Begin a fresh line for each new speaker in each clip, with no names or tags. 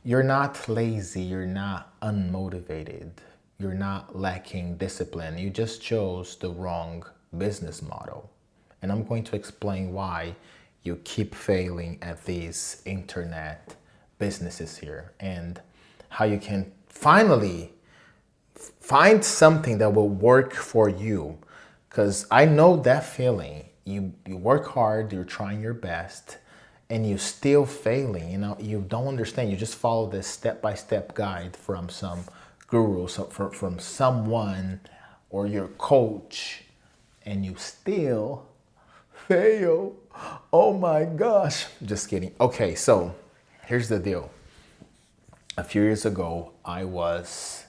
You're not lazy, you're not unmotivated, you're not lacking discipline. You just chose the wrong business model. And I'm going to explain why you keep failing at these internet businesses here and how you can finally find something that will work for you. Because I know that feeling. You work hard, you're trying your best, and you still failing. You don't understand. You just follow this step-by-step guide from some guru, from someone or your coach, and you still fail. Oh my gosh. Just kidding. Okay, so here's the deal. A few years ago, I was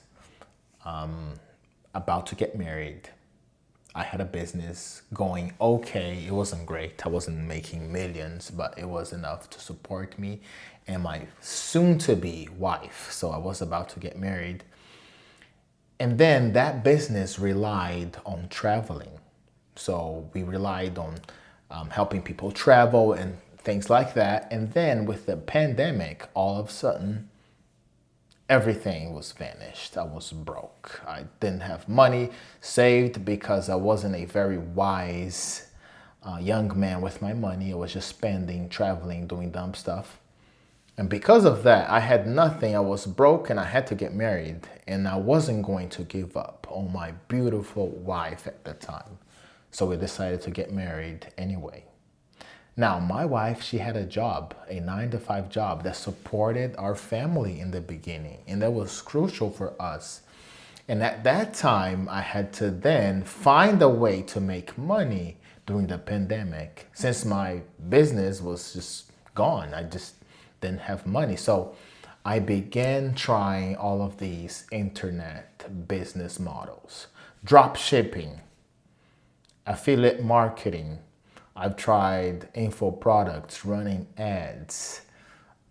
about to get married. I had a business going okay. It wasn't great. I wasn't making millions, but it was enough to support me and my soon to be wife. So I was about to get married. And then that business relied on traveling. So we relied on helping people travel and things like that. And then with the pandemic, all of a sudden, everything was vanished. I was broke. I didn't have money saved because I wasn't a very wise young man with my money. I was just spending, traveling, doing dumb stuff. And because of that, I had nothing. I was broke and I had to get married. And I wasn't going to give up on my beautiful wife at the time. So we decided to get married anyway. Now, my wife, she had a job, a 9-to-5 job that supported our family in the beginning, and that was crucial for us. And at that time, I had to then find a way to make money during the pandemic since my business was just gone. I just didn't have money. So I began trying all of these internet business models, drop shipping, affiliate marketing. I've tried info products, running ads.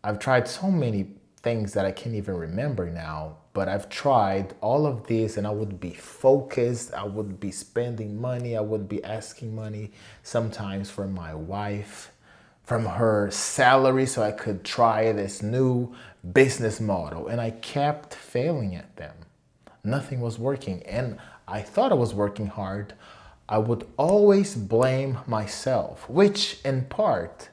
I've tried so many things that I can't even remember now, but I've tried all of these and I would be focused. I would be spending money. I would be asking money sometimes from my wife, from her salary, so I could try this new business model. And I kept failing at them. Nothing was working. And I thought I was working hard. I would always blame myself, which in part,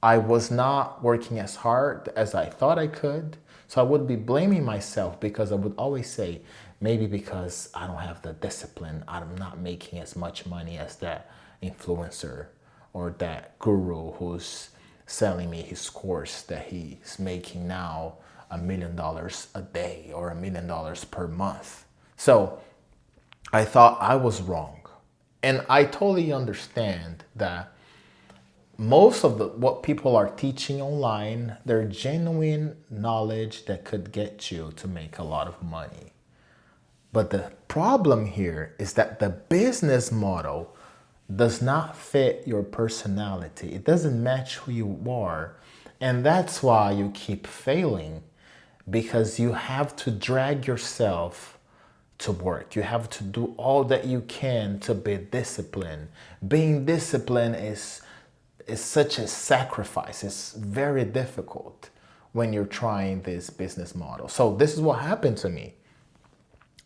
I was not working as hard as I thought I could. So I would be blaming myself because I would always say, maybe because I don't have the discipline, I'm not making as much money as that influencer or that guru who's selling me his course that he's making now $1 million a day or $1 million per month. So I thought I was wrong. And I totally understand that most of what people are teaching online, they're genuine knowledge that could get you to make a lot of money. But the problem here is that the business model does not fit your personality. It doesn't match who you are. And that's why you keep failing, because you have to drag yourself to work. You have to do all that you can to be disciplined. Being disciplined is such a sacrifice. It's very difficult when you're trying this business model. So this is what happened to me.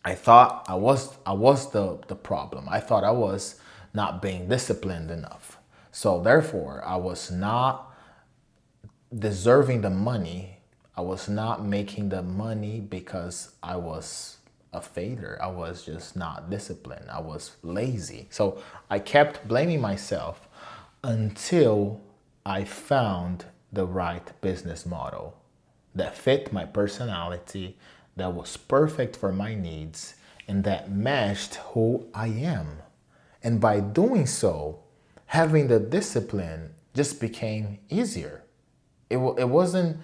I thought I was the problem. I thought I was not being disciplined enough. So therefore, I was not deserving the money. I was not making the money because I was a failure. I was just not disciplined. I was lazy. So I kept blaming myself until I found the right business model that fit my personality, that was perfect for my needs, and that matched who I am. And by doing so, having the discipline just became easier. It wasn't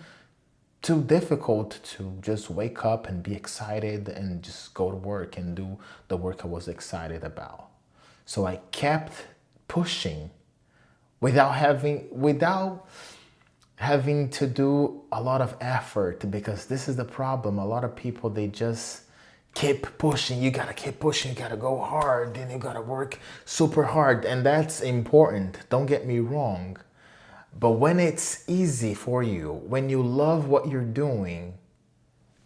too difficult to just wake up and be excited and just go to work and do the work I was excited about. So I kept pushing without having to do a lot of effort, because this is the problem. A lot of people, they just keep pushing. You gotta keep pushing, you gotta go hard, and you gotta work super hard. And that's important, don't get me wrong. But when it's easy for you, when you love what you're doing,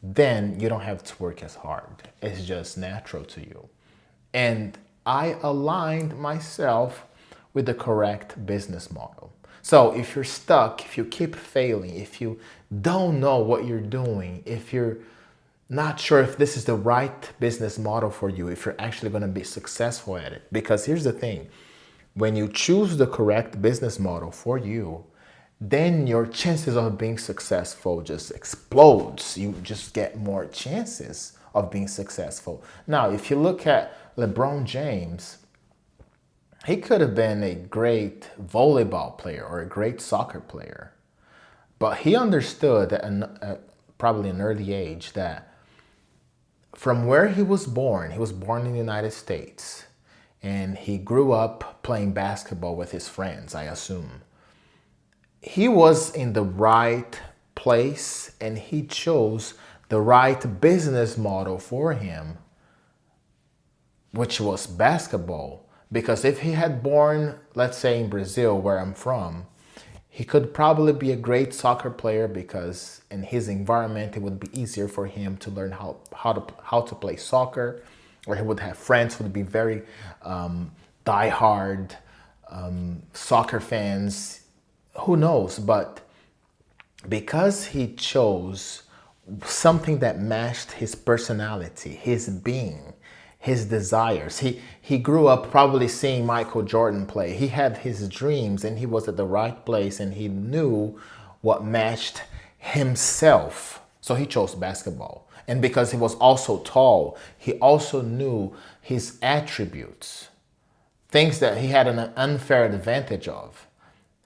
then you don't have to work as hard. It's just natural to you. And I aligned myself with the correct business model. So if you're stuck, if you keep failing, if you don't know what you're doing, if you're not sure if this is the right business model for you, if you're actually going to be successful at it. Because here's the thing, when you choose the correct business model for you, then your chances of being successful just explodes. You just get more chances of being successful. Now, if you look at LeBron James, he could have been a great volleyball player or a great soccer player, but he understood at probably an early age that from where he was born in the United States, and he grew up playing basketball with his friends, I assume. He was in the right place and he chose the right business model for him, which was basketball. Because if he had born, let's say in Brazil, where I'm from, he could probably be a great soccer player because in his environment, it would be easier for him to learn how to play soccer, or he would have friends who would be very diehard soccer fans. Who knows? But because he chose something that matched his personality, his being, his desires. He grew up probably seeing Michael Jordan play. He had his dreams and he was at the right place and he knew what matched himself. So he chose basketball. And because he was also tall, he also knew his attributes, things that he had an unfair advantage of.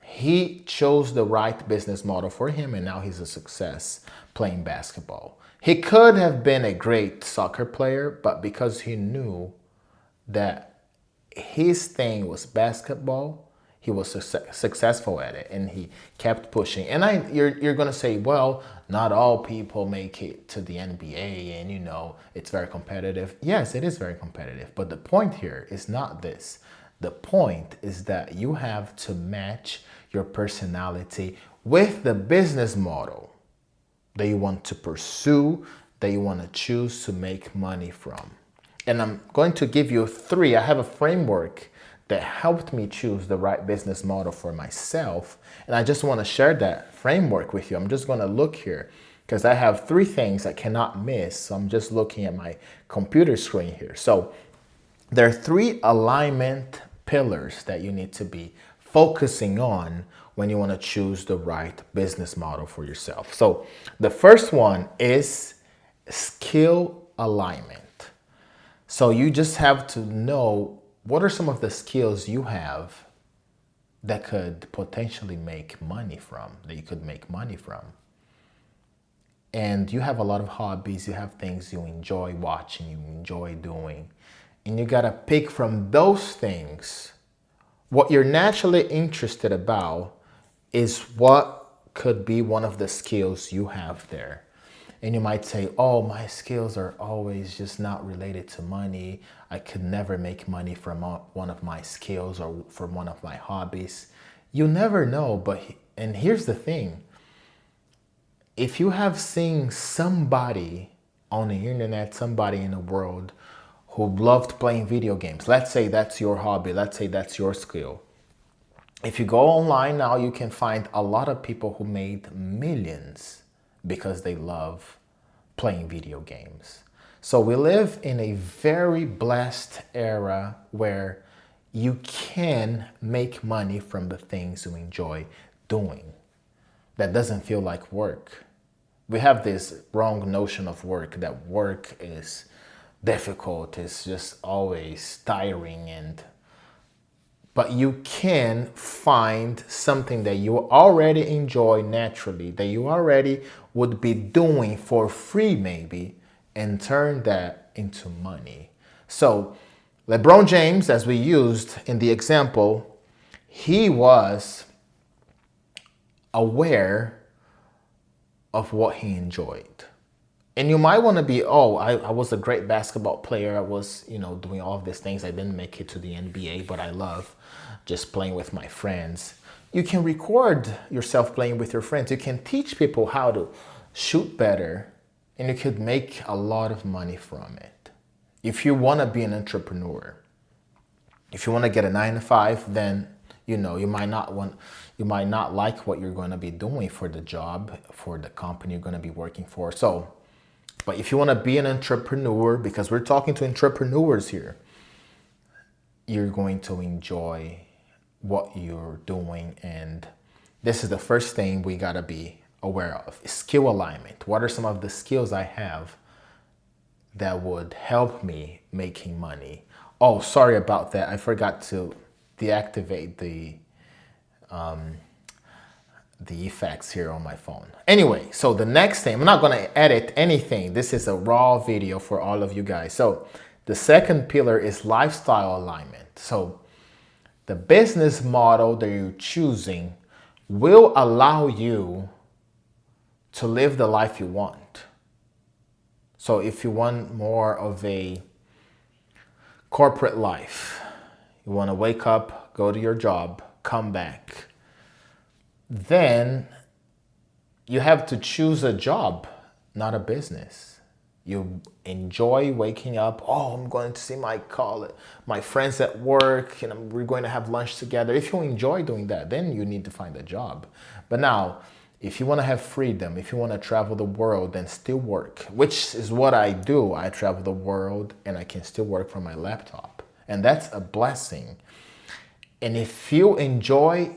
He chose the right business model for him and now he's a success playing basketball. He could have been a great soccer player, but because he knew that his thing was basketball, he was successful at it and he kept pushing. And you're going to say, well, not all people make it to the NBA and, you know, it's very competitive. Yes, it is very competitive. But the point here is not this. The point is that you have to match your personality with the business model that you want to pursue, that you want to choose to make money from. And I'm going to give you three. I have a framework that helped me choose the right business model for myself. And I just want to share that framework with you. I'm just going to look here because I have three things I cannot miss. So I'm just looking at my computer screen here. So there are three alignment pillars that you need to be focusing on when you want to choose the right business model for yourself. So the first one is skill alignment. So you just have to know what are some of the skills you have that could potentially make money from, that you could make money from. And you have a lot of hobbies, you have things you enjoy watching, you enjoy doing, and you gotta pick from those things. What you're naturally interested about is what could be one of the skills you have there. And you might say, oh, my skills are always just not related to money. I could never make money from one of my skills or from one of my hobbies. You never know, and here's the thing. If you have seen somebody on the internet, somebody in the world who loved playing video games, let's say that's your hobby, let's say that's your skill. If you go online now, you can find a lot of people who made millions because they love playing video games. So we live in a very blessed era where you can make money from the things you enjoy doing. That doesn't feel like work. We have this wrong notion of work, that work is difficult, it's just always tiring, but you can find something that you already enjoy naturally, that you already would be doing for free maybe, and turn that into money. So LeBron James, as we used in the example, he was aware of what he enjoyed. And you might want to be, oh, I was a great basketball player. I was, doing all of these things. I didn't make it to the NBA, but I love just playing with my friends. You can record yourself playing with your friends. You can teach people how to shoot better and you could make a lot of money from it. If you want to be an entrepreneur, if you want to get a 9 to 5, then you might not like what you're going to be doing for the job, for the company you're going to be working for. So, but if you want to be an entrepreneur, because we're talking to entrepreneurs here, you're going to enjoy what you're doing. And this is the first thing we got to be aware of: skill alignment. What are some of the skills I have that would help me making money? Oh, sorry about that. I forgot to deactivate the effects here on my phone. Anyway, so the next thing, I'm not going to edit anything. This is a raw video for all of you guys. So the second pillar is lifestyle alignment. So the business model that you're choosing will allow you to live the life you want. So if you want more of a corporate life, you want to wake up, go to your job, come back, then you have to choose a job, not a business. You enjoy waking up. Oh, I'm going to see my friends at work, and we're going to have lunch together. If you enjoy doing that, then you need to find a job. But now, if you want to have freedom, if you want to travel the world and still work, which is what I do, I travel the world and I can still work from my laptop. And that's a blessing. And if you enjoy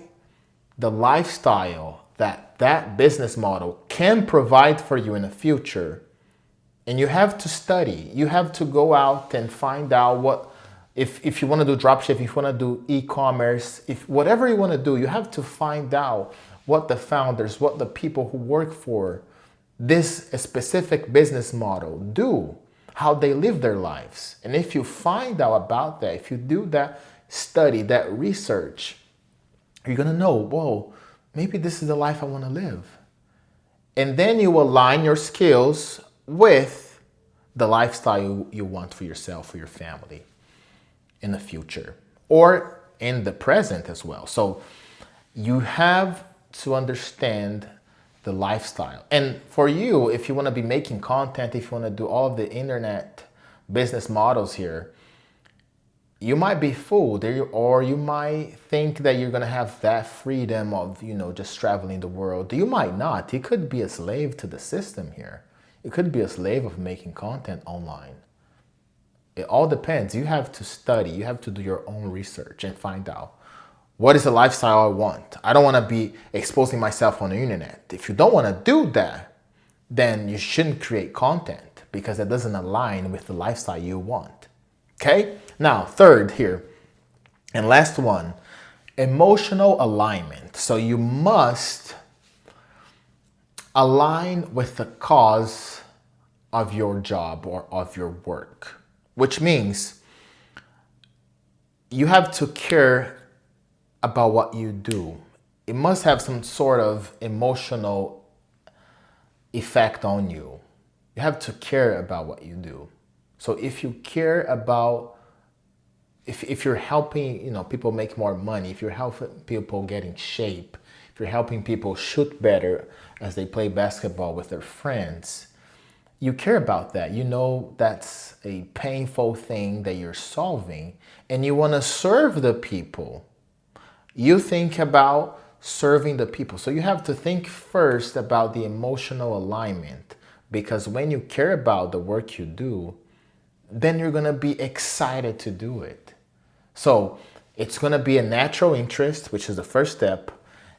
the lifestyle that business model can provide for you in the future, and you have to study, you have to go out and find out what, if you want to do dropship, if you want to do e-commerce, if whatever you want to do, you have to find out what the founders, what the people who work for this specific business model do, how they live their lives. And if you find out about that, if you do that study, that research, you're going to know, whoa, maybe this is the life I want to live. And then you align your skills with the lifestyle you want for yourself, for your family in the future or in the present as well. So you have to understand the lifestyle. And for you, if you want to be making content, if you want to do all of the internet business models here, you might be fooled, or you might think that you're going to have that freedom of, just traveling the world. You might not. You could be a slave to the system here. You could be a slave of making content online. It all depends. You have to study. You have to do your own research and find out, what is the lifestyle I want? I don't want to be exposing myself on the internet. If you don't want to do that, then you shouldn't create content, because it doesn't align with the lifestyle you want. Okay? Now, third here, and last one, emotional alignment. So you must align with the cause of your job or of your work, which means you have to care about what you do. It must have some sort of emotional effect on you. You have to care about what you do. So if you care about, if you're helping, people make more money, if you're helping people get in shape, if you're helping people shoot better as they play basketball with their friends, you care about that. That's a painful thing that you're solving, and you want to serve the people. You think about serving the people. So you have to think first about the emotional alignment, because when you care about the work you do, then you're going to be excited to do it. So it's going to be a natural interest, which is the first step.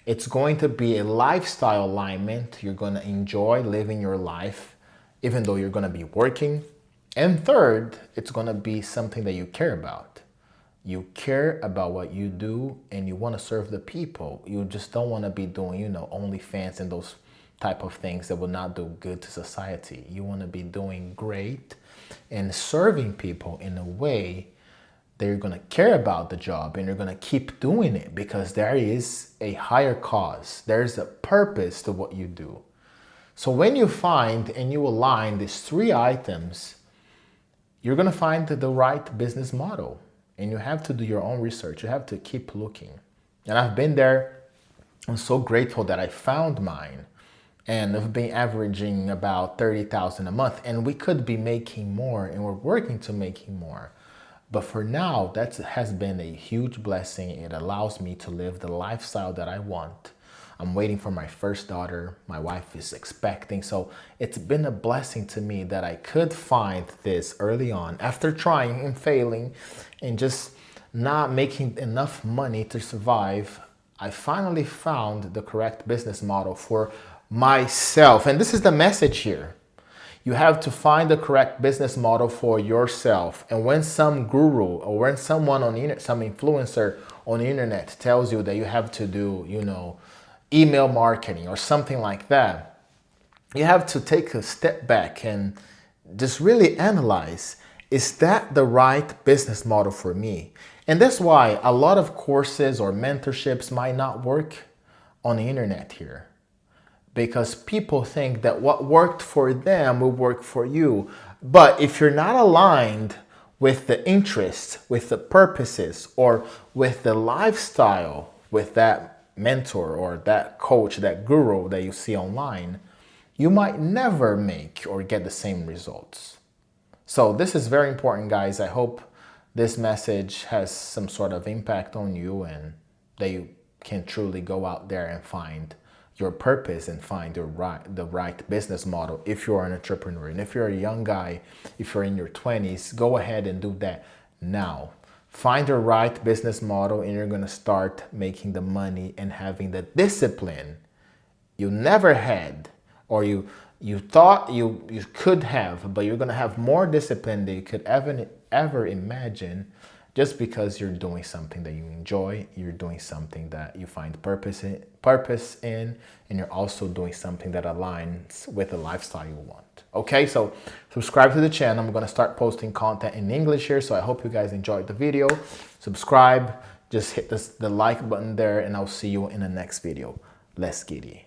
It's going to be a lifestyle alignment. You're going to enjoy living your life, even though you're going to be working. And third, it's going to be something that you care about. You care about what you do, and you want to serve the people. You just don't want to be doing, OnlyFans and those type of things that will not do good to society. You want to be doing great and serving people in a way that you're going to care about the job, and you're going to keep doing it because there is a higher cause. There's a purpose to what you do. So when you find and you align these three items, you're going to find the right business model. And you have to do your own research. You have to keep looking. And I've been there. I'm so grateful that I found mine. and have been averaging about 30,000 a month, and we could be making more, and we're working to making more. But for now, that has been a huge blessing. It allows me to live the lifestyle that I want. I'm waiting for my first daughter. My wife is expecting. So it's been a blessing to me that I could find this early on after trying and failing and just not making enough money to survive. I finally found the correct business model for myself. And this is the message here. You have to find the correct business model for yourself. And when some guru or when someone on the internet, some influencer on the internet tells you that you have to do, email marketing or something like that, you have to take a step back and just really analyze, is that the right business model for me? And that's why a lot of courses or mentorships might not work on the internet here, because people think that what worked for them will work for you. But if you're not aligned with the interests, with the purposes, or with the lifestyle with that mentor or that coach, that guru that you see online, you might never make or get the same results. So this is very important, guys. I hope this message has some sort of impact on you and that you can truly go out there and find your purpose and find the right business model if you're an entrepreneur. And if you're a young guy, if you're in your 20s, go ahead and do that now. Find the right business model and you're gonna start making the money and having the discipline you never had, or you thought you could have, but you're gonna have more discipline than you could ever imagine, just because you're doing something that you enjoy, you're doing something that you find purpose in, and you're also doing something that aligns with the lifestyle you want. Okay, so subscribe to the channel. I'm gonna start posting content in English here, so I hope you guys enjoyed the video. Subscribe, just hit the like button there, and I'll see you in the next video. Let's get it.